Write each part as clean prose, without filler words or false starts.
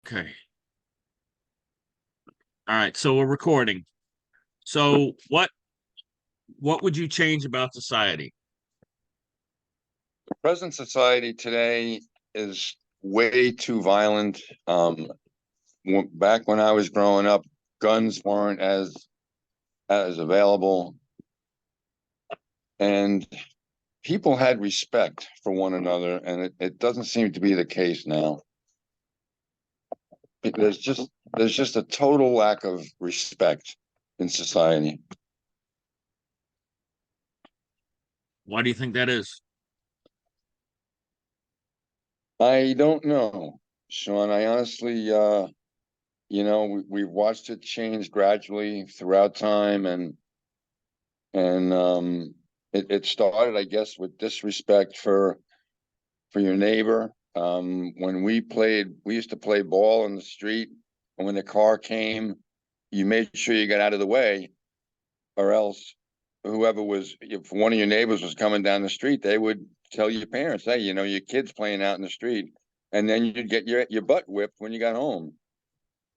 Okay. All right. So we're recording. So what would you change about society? Present society today is way too violent. Back when I was growing up, guns weren't as available, and people had respect for one another, and it doesn't seem to be the case now. There's just a total lack of respect in society. Why do you think that is? I don't know, Sean. I honestly, we've watched it change gradually throughout time, and it started, I guess, with disrespect for your neighbor. When we used to play ball in the street, and when the car came, you made sure you got out of the way, or else whoever was, if one of your neighbors was coming down the street, they would tell your parents, "Hey, your kid's playing out in the street," and then you'd get your butt whipped when you got home.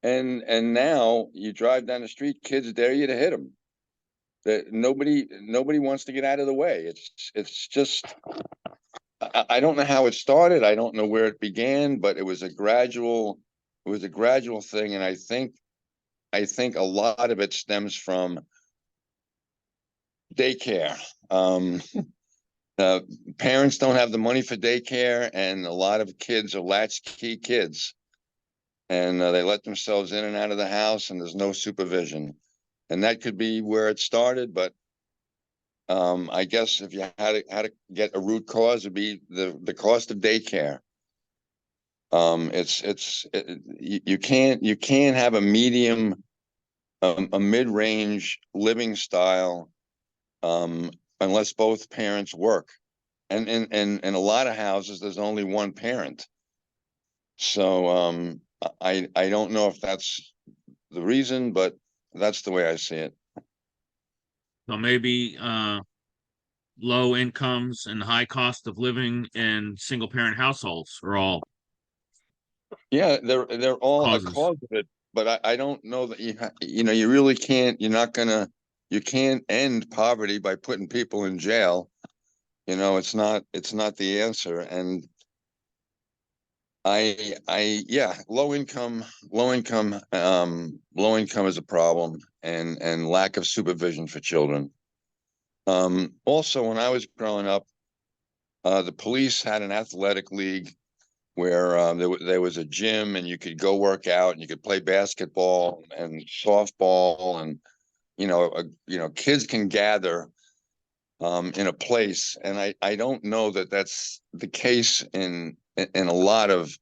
And now you drive down the street, kids dare you to hit them. That nobody wants to get out of the way. It's just I don't know how it started. I don't know where it began, but it was a gradual thing, and I think a lot of it stems from daycare. Um, uh, Parents don't have the money for daycare, and a lot of kids are latchkey kids, and they let themselves in and out of the house, and there's no supervision, and that could be where it started, but I guess if you had to get a root cause, it'd be the cost of daycare. You can't have a medium, a mid-range living style, um, unless both parents work. And in a lot of houses, there's only one parent. So I don't know if that's the reason, but that's the way I see it. So maybe low incomes and high cost of living in single parent households are all Yeah, they're all a causes. cause of it, but I don't know that you really can't. You can't end poverty by putting people in jail. It's not the answer. And yeah, low income is a problem, and lack of supervision for children. Also, when I was growing up, the police had an athletic league where there was a gym, and you could go work out, and you could play basketball and softball, and kids can gather in a place, and I don't know that that's the case in a lot of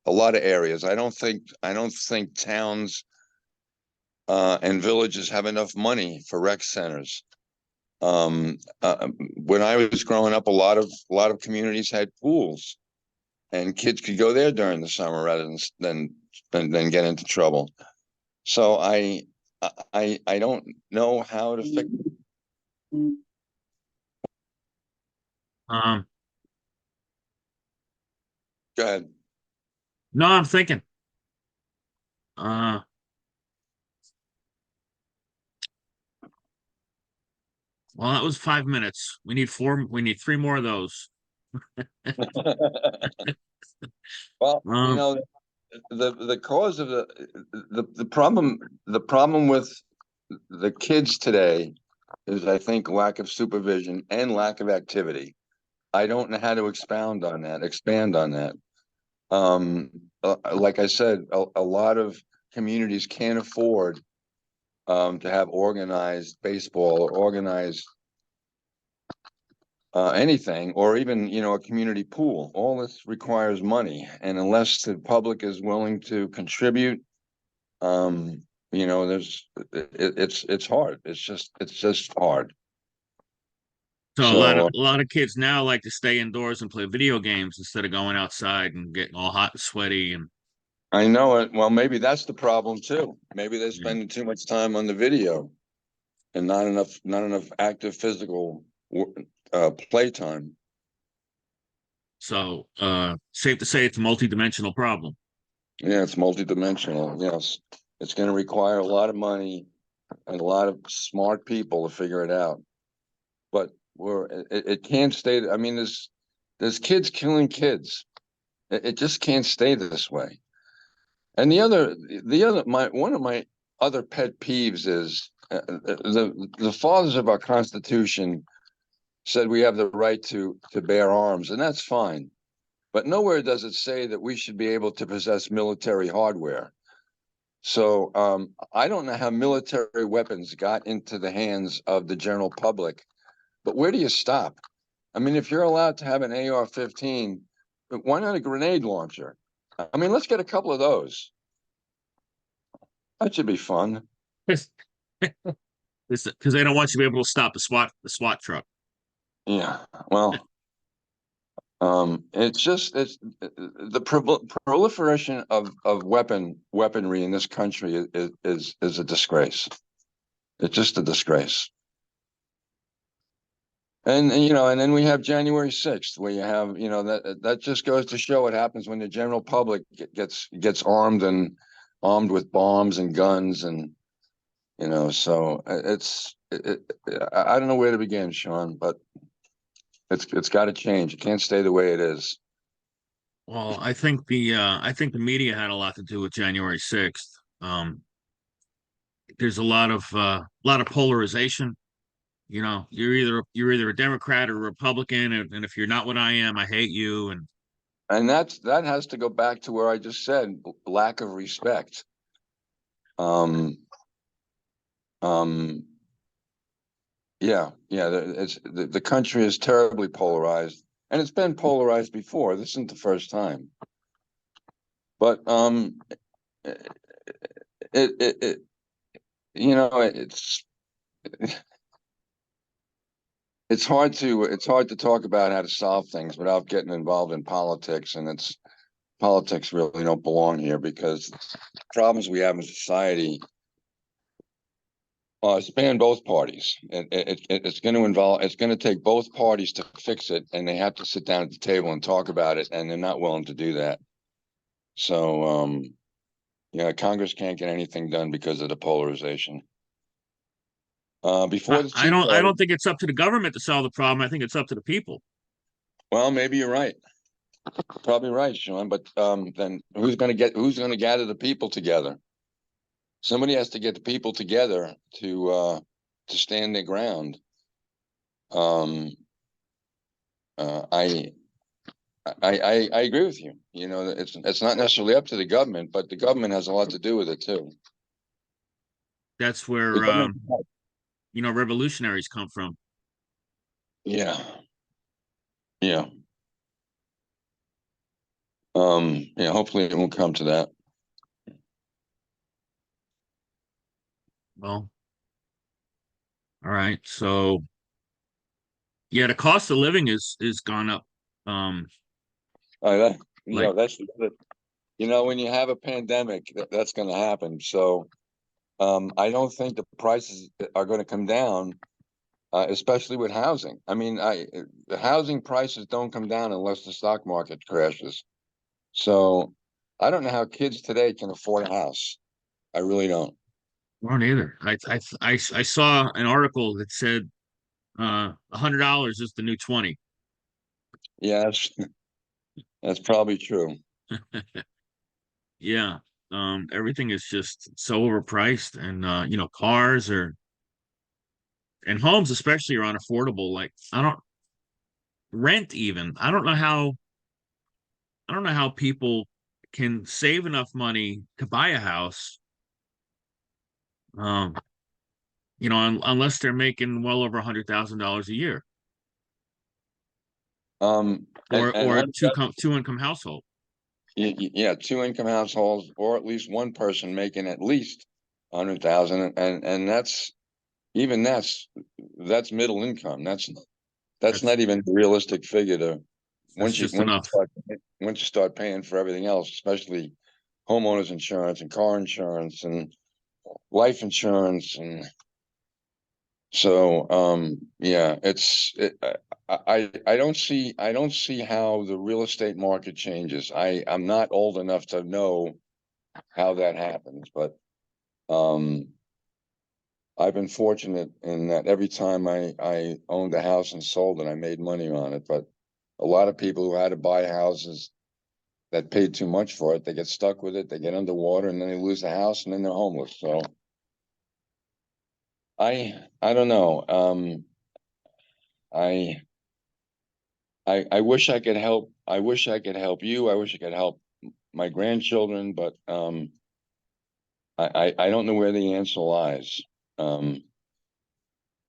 areas. I don't think towns and villages have enough money for rec centers. When I was growing up, a lot of communities had pools, and kids could go there during the summer rather than get into trouble. So I don't know how to fix. Um, Go ahead. no, I'm thinking. Uh, well, that was 5 minutes. We need four. We need three more of those. Well, Um, the cause of the problem with the kids today is, I think, lack of supervision and lack of activity. I don't know how to expand on that. Um, like I said, a lot of communities can't afford to have organized baseball or organized anything, or even a community pool. All this requires money, and unless the public is willing to contribute, there's it's hard. It's just hard. so a lot of So a lot of kids now like to stay indoors and play video games instead of going outside and getting all hot and sweaty and I know it. Well, maybe that's the problem too. Maybe they're yeah. spending too much time on the video and not enough active physical playtime. So safe to say it's a multi-dimensional problem. Yeah, it's multidimensional. Yes. It's going to require a lot of money and a lot of smart people to figure it out. But it can't stay. I mean, there's kids killing kids. It just can't stay this way. And one of my other pet peeves is the fathers of our Constitution said we have the right to bear arms, and that's fine. But nowhere does it say that we should be able to possess military hardware. So I don't know how military weapons got into the hands of the general public, but where do you stop? I mean, if you're allowed to have an AR-15, why not a grenade launcher? I mean, let's get a couple of those. That should be fun. Because they don't want you to be able to stop the SWAT truck. Yeah. Well, it's the proliferation of weaponry in this country is a disgrace. It's just a disgrace. And and then we have January 6th, where you have, that just goes to show what happens when the general public gets armed with bombs and guns, and so I don't know where to begin, Sean, but it's got to change. It can't stay the way it is. Well, I think the media had a lot to do with January 6th. There's a lot of polarization. You're either a Democrat or a Republican, and if you're not what I am, I hate you. And that has to go back to where I just said, lack of respect. Um, um, yeah, the country is terribly polarized, and it's been polarized before. This isn't the first time. But it, it, it it's hard to talk about how to solve things without getting involved in politics, and politics really don't belong here, because problems we have in society span both parties. It's going to take both parties to fix it, and they have to sit down at the table and talk about it, and they're not willing to do that. So, yeah, Congress can't get anything done because of the polarization. Before the Tea I Party, don't think it's up to the government to solve the problem. I think it's up to the people. well, maybe you're right. Probably right, Sean. But then who's going to gather the people together? Somebody has to get the people together to stand their ground. Um, I I agree with you. It's not necessarily up to the government, but the government has a lot to do with it too. That's The where government, revolutionaries come from. yeah, yeah, yeah. Hopefully, it won't come to that. Well, all right. So yeah, the cost of living is gone up. Um, That, like that's when you have a pandemic, that's going to happen. So, I don't think the prices are going to come down, especially with housing. I mean, the housing prices don't come down unless the stock market crashes. So, I don't know how kids today can afford a house. I really don't. I don't either. I saw an article that said $100 is the new 20. Yeah, that's probably true. Yeah. Everything is just so overpriced, and cars are and homes especially are unaffordable. Like I don't rent even. I don't know how people can save enough money to buy a house. Um, unless they're making well over $100,000 a year, And or two income household. yeah, two income households, or at least one person making at least 100,000, and that's middle income. That's That's not even a realistic figure to that's once you just once you enough. start once you start paying for everything else, especially homeowners insurance and car insurance and life insurance. And so yeah, I don't see how the real estate market changes. I'm not old enough to know how that happens, but I've been fortunate in that every time I owned a house and sold it, I made money on it. But a lot of people who had to buy houses that paid too much for it, they get stuck with it, they get underwater, and then they lose the house, and then they're homeless. So I don't know. I I wish I could help. I wish I could help you. I wish I could help my grandchildren, but I don't know where the answer lies. Um,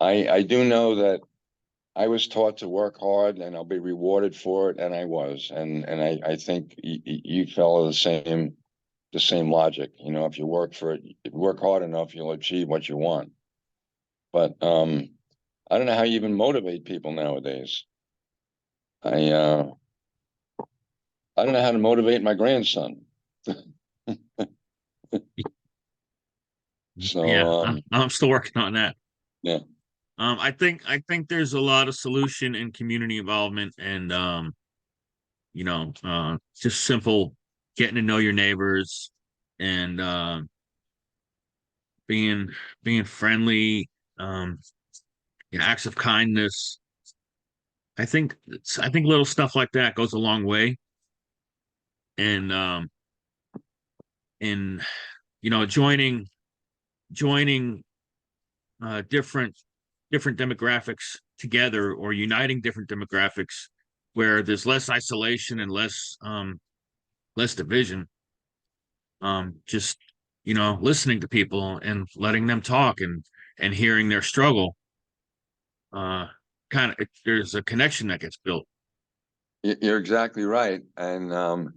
I do know that I was taught to work hard and I'll be rewarded for it, and I was, and I think you follow the same logic. You know, if you work for it, if you work hard enough, you'll achieve what you want. But I don't know how you even motivate people nowadays. I uh, I don't know how to motivate my grandson. So Yeah, I'm still working on that. yeah, I think there's a lot of solution in community involvement and just simple getting to know your neighbors and being being friendly, um, acts of kindness. I think little stuff like that goes a long way. And in joining different demographics together or uniting different demographics where there's less isolation and less division. Just listening to people and letting them talk and hearing their struggle. Uh, there's a connection that gets built. you're exactly right. And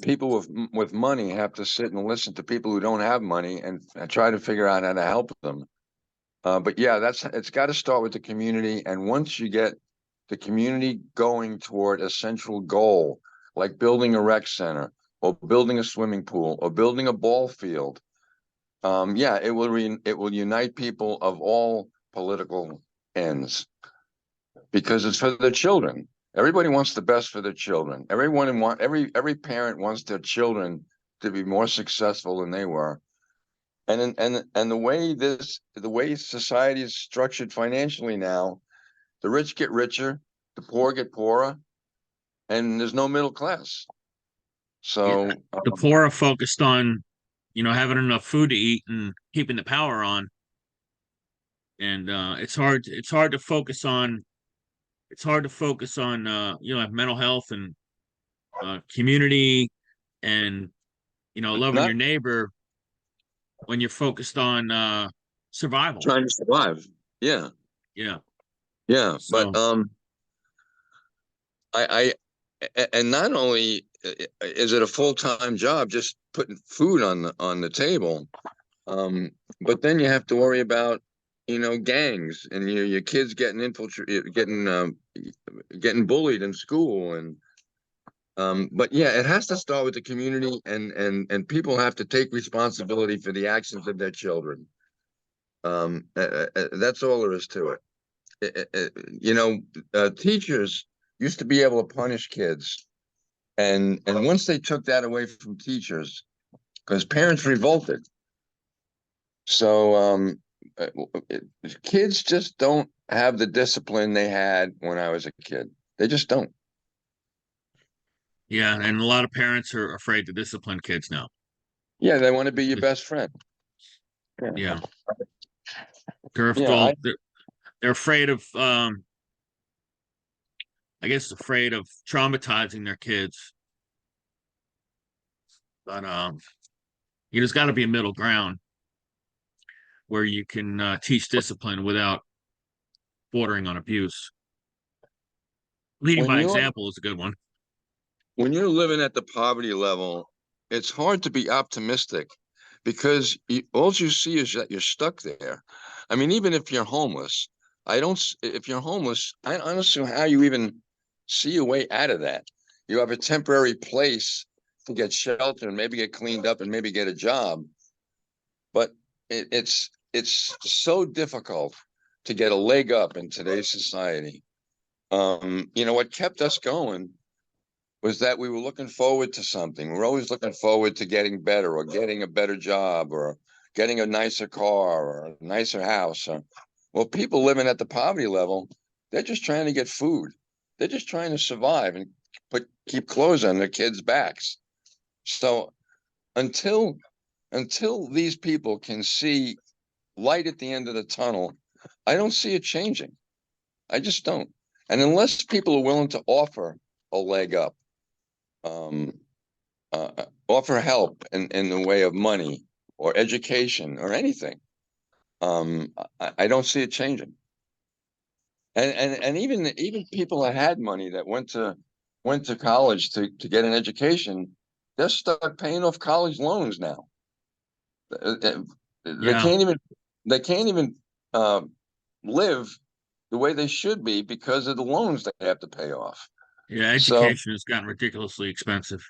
people with money have to sit and listen to people who don't have money and try to figure out how to help them. But yeah, it's got to start with the community. And once you get the community going toward a central goal, like building a rec center or building a swimming pool or building a ball field, yeah, it will unite people of all political ends because it's for the children. Everybody wants the best for their children. Every parent wants their children to be more successful than they were. And the way society is structured financially now, the rich get richer, the poor get poorer, and there's no middle class. Yeah, So the poor are focused on having enough food to eat and keeping the power on, and it's hard to focus on mental health and community and loving not your neighbor when you're focused on survival. trying to survive. Yeah, Yeah. yeah. But So and not only is it a full-time job just putting food on the table, but then you have to worry about gangs and your kids getting infiltrated, getting bullied in school, and but yeah, it has to start with the community, and people have to take responsibility for the actions of their children. That's all there is to it. Teachers used to be able to punish kids, and once they took that away from teachers, because parents revolted, so uh, kids just don't have the discipline they had when I was a kid. They just don't. yeah, and a lot of parents are afraid to discipline kids now. Yeah, they want to be your best friend. Yeah, Yeah, they're yeah. well, they're afraid of I guess afraid of traumatizing their kids. But there's got to be a middle ground where you can teach discipline without bordering on abuse. Leading When by you're example is a good one. when you're living at the poverty level, it's hard to be optimistic because all you see is that you're stuck there. I mean, even if you're homeless, if you're homeless, I don't see how you even see a way out of that. You have a temporary place to get shelter and maybe get cleaned up and maybe get a job. But it's so difficult to get a leg up in today's society. What kept us going was that we were looking forward to something. We're always looking forward to getting better or getting a better job or getting a nicer car or a nicer house. Well, people living at the poverty level, they're just trying to get food. They're just trying to survive and keep clothes on their kids' backs. So until these people can see light at the end of the tunnel, I don't see it changing. I just don't. And unless people are willing to offer a leg up, um, offer help in the way of money or education or anything, I don't see it changing. And even people that had money that went to college to get an education, they're stuck paying off college loans now. They Yeah. can't even live the way they should be because of the loans they have to pay off. Yeah. So, Education has gotten ridiculously expensive.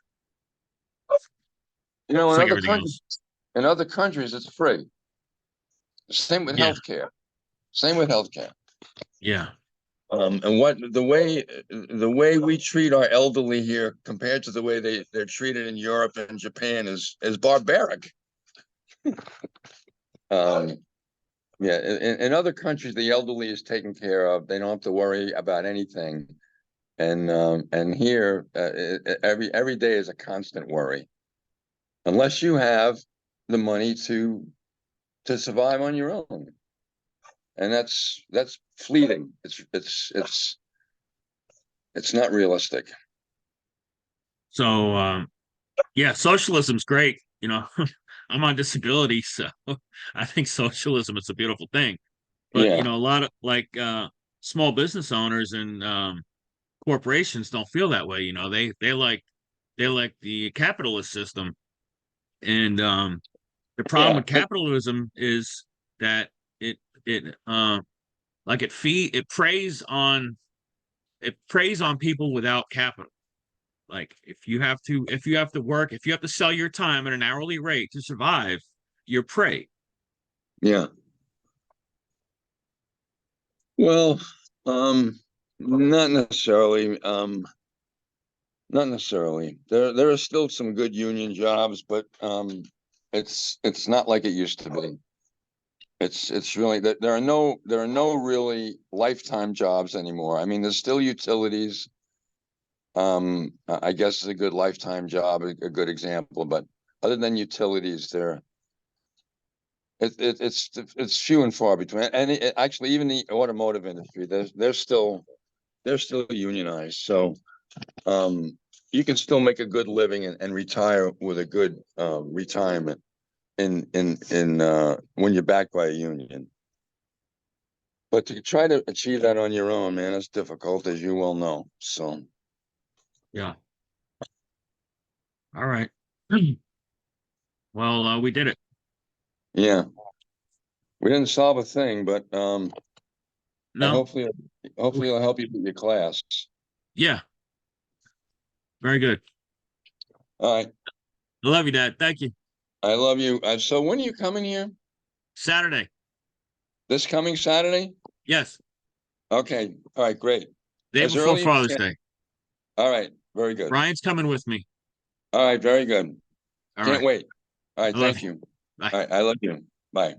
you know, It's like everything else. in other countries, it's free. Same with Yeah. healthcare. Same with healthcare. Yeah. And what the way we treat our elderly here compared to the way they're treated in Europe and Japan is barbaric. Um, yeah, in other countries, the elderly is taken care of. They don't have to worry about anything. And here, every day is a constant worry, unless you have the money to survive on your own, and that's fleeting. It's not realistic. So, yeah, socialism's great. You know, I'm on disability, so I think socialism is a beautiful thing. But, you Yeah, know, a lot of like small business owners and corporations don't feel that way. You know, they like the capitalist system. And the problem yeah, with capitalism is that it like it preys on people without capital. Like if you have to work, if you have to sell your time at an hourly rate to survive, you're prey. yeah. Well, um, not necessarily. Not necessarily. There are still some good union jobs, but it's not like it used to be. It's really that there are no really lifetime jobs anymore. I mean, there's still utilities. I guess is a good lifetime job, a good example. But other than utilities, it's few and far between. And actually, even the automotive industry, they're still unionized. So you can still make a good living and retire with a good retirement in when you're backed by a union. But to try to achieve that on your own, man, it's difficult, as you well know. So Yeah. All right. Well, we did it. yeah, we didn't solve a thing, but No. hopefully it'll help you with your class. Yeah. Very good. All right, I love you, Dad. Thank you. I love you. So when are you coming here? Saturday. This coming Saturday? Yes. Okay. All right. Great. Day As before early as you Father's can. Day. All right. Very good. Ryan's coming with me. All right. Very good. All Can't right. wait. All right. I love Thank you. you. Bye. All right. I love you. Bye.